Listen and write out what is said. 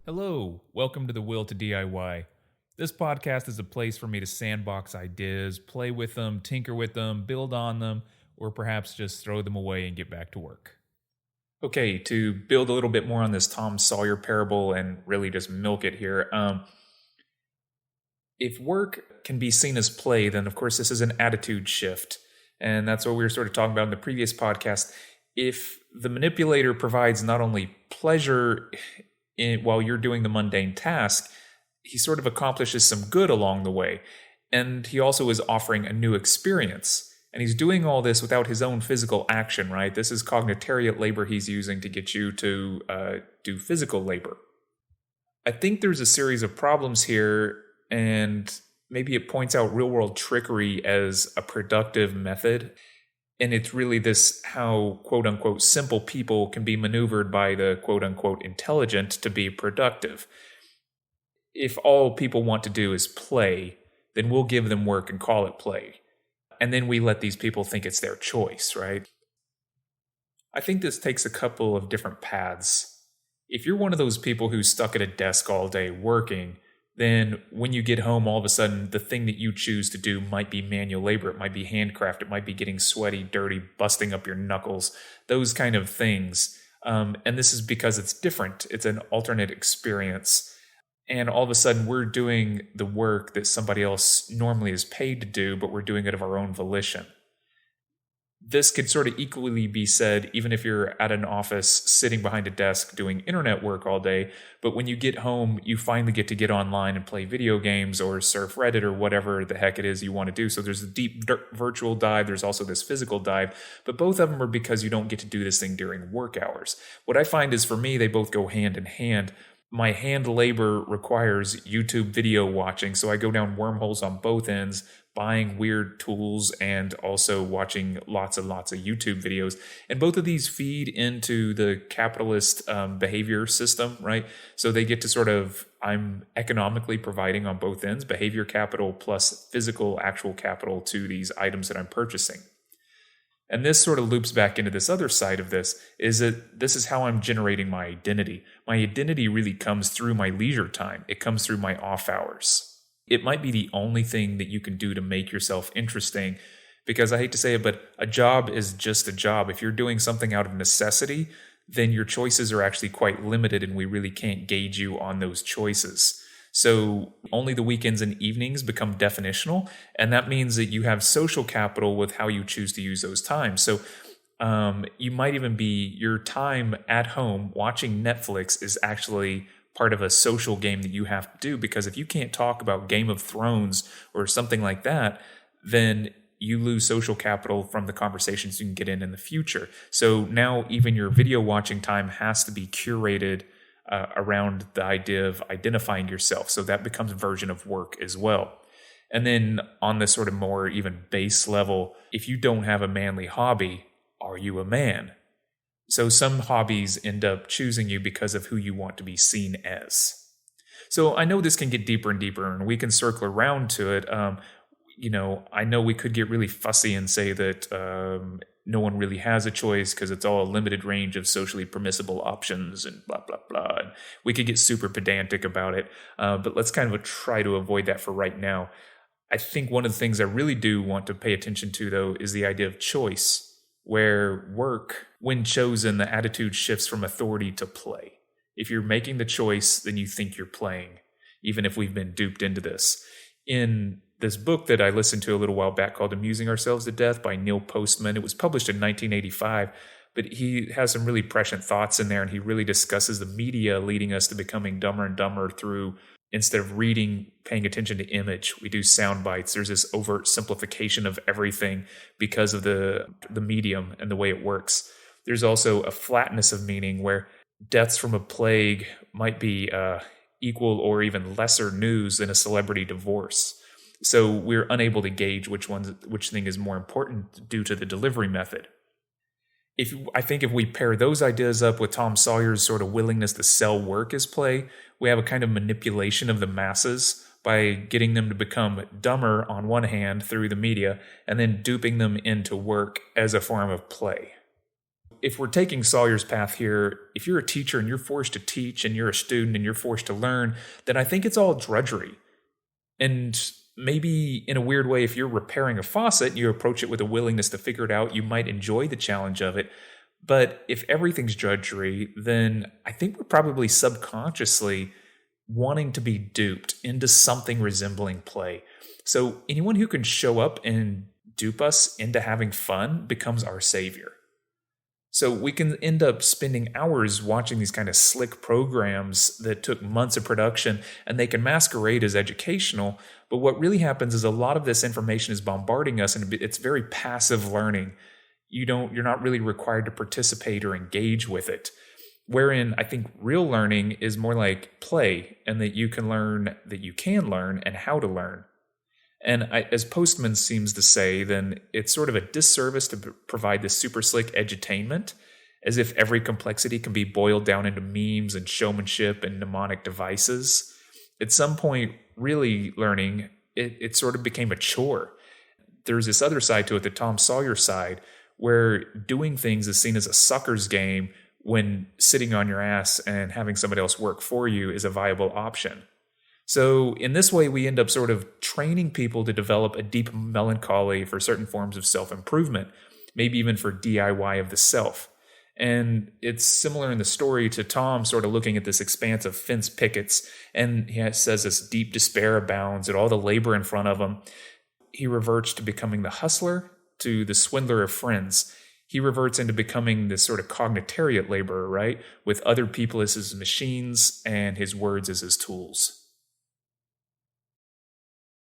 Hello, welcome to the Will to DIY. This podcast is a place for me to sandbox ideas, play with them, tinker with them, build on them, or perhaps just throw them away and get back to work. Okay, to build a little bit more on this Tom Sawyer parable and really just milk it here, if work can be seen as play, then of course this is an attitude shift. And that's what we were sort of talking about in the previous podcast. If the manipulator provides not only pleasure while you're doing the mundane task, he sort of accomplishes some good along the way. And he also is offering a new experience. And he's doing all this without his own physical action, right? This is cognitariat labor he's using to get you to do physical labor. I think there's a series of problems here, and maybe it points out real-world trickery as a productive method. And it's really this how, quote-unquote, simple people can be maneuvered by the, quote-unquote, intelligent to be productive. If all people want to do is play, then we'll give them work and call it play. And then we let these people think it's their choice, right? I think this takes a couple of different paths. If you're one of those people who's stuck at a desk all day working, then when you get home, all of a sudden, the thing that you choose to do might be manual labor. It might be handcraft. It might be getting sweaty, dirty, busting up your knuckles, those kind of things. And this is because it's different. It's an alternate experience. And all of a sudden, we're doing the work that somebody else normally is paid to do, but we're doing it of our own volition. This could sort of equally be said even if you're at an office sitting behind a desk doing internet work all day, but when you get home, you finally get to get online and play video games or surf Reddit or whatever the heck it is you want to do. So there's a deep virtual dive. There's also this physical dive, but both of them are because you don't get to do this thing during work hours. What I find is for me, they both go hand in hand. My hand labor requires YouTube video watching, so I go down wormholes on both ends, buying weird tools and also watching lots and lots of YouTube videos. And both of these feed into the capitalist behavior system, right? So they get to sort of, I'm economically providing on both ends, behavior capital plus physical actual capital to these items that I'm purchasing. And this sort of loops back into this other side of this, is that this is how I'm generating my identity. My identity really comes through my leisure time. It comes through my off hours. It might be the only thing that you can do to make yourself interesting, because I hate to say it, but a job is just a job. If you're doing something out of necessity, then your choices are actually quite limited, and we really can't gauge you on those choices. So only the weekends and evenings become definitional, and that means that you have social capital with how you choose to use those times. So you might even be, your time at home watching Netflix is actually part of a social game that you have to do, because if you can't talk about Game of Thrones or something like that, then you lose social capital from the conversations you can get in the future. So now even your video watching time has to be curated around the idea of identifying yourself. So that becomes a version of work as well. And then on this sort of more even base level, if you don't have a manly hobby, are you a man? So some hobbies end up choosing you because of who you want to be seen as. So I know this can get deeper and deeper, and we can circle around to it. I know we could get really fussy and say that no one really has a choice because it's all a limited range of socially permissible options and blah, blah, blah. And we could get super pedantic about it, but let's kind of try to avoid that for right now. I think one of the things I really do want to pay attention to, though, is the idea of choice, where work, when chosen, the attitude shifts from authority to play. If you're making the choice, then you think you're playing, even if we've been duped into this. In this book that I listened to a little while back called Amusing Ourselves to Death by Neil Postman, it was published in 1985, but he has some really prescient thoughts in there, and he really discusses the media leading us to becoming dumber and dumber through, instead of reading, paying attention to image, we do sound bites. There's this overt simplification of everything because of the medium and the way it works. There's also a flatness of meaning where deaths from a plague might be equal or even lesser news than a celebrity divorce. So we're unable to gauge which thing is more important due to the delivery method. I think if we pair those ideas up with Tom Sawyer's sort of willingness to sell work as play, we have a kind of manipulation of the masses by getting them to become dumber on one hand through the media and then duping them into work as a form of play. if we're taking Sawyer's path here, if you're a teacher and you're forced to teach and you're a student and you're forced to learn, then I think it's all drudgery. And maybe in a weird way, if you're repairing a faucet and you approach it with a willingness to figure it out, you might enjoy the challenge of it. But if everything's drudgery, then I think we're probably subconsciously wanting to be duped into something resembling play. So anyone who can show up and dupe us into having fun becomes our savior. So we can end up spending hours watching these kind of slick programs that took months of production, and they can masquerade as educational. But what really happens is a lot of this information is bombarding us, and it's very passive learning. You're not really required to participate or engage with it. Wherein I think real learning is more like play, and that you can learn and how to learn. And as Postman seems to say, then it's sort of a disservice to provide this super slick edutainment, as if every complexity can be boiled down into memes and showmanship and mnemonic devices. At some point, really learning, it sort of became a chore. There's this other side to it, the Tom Sawyer side, where doing things is seen as a sucker's game when sitting on your ass and having somebody else work for you is a viable option. So in this way, we end up sort of training people to develop a deep melancholy for certain forms of self-improvement, maybe even for DIY of the self. And it's similar in the story to Tom sort of looking at this expanse of fence pickets, and he says this deep despair abounds at all the labor in front of him. He reverts to becoming the hustler, to the swindler of friends. He reverts into becoming this sort of cognitariat laborer, right? With other people as his machines and his words as his tools.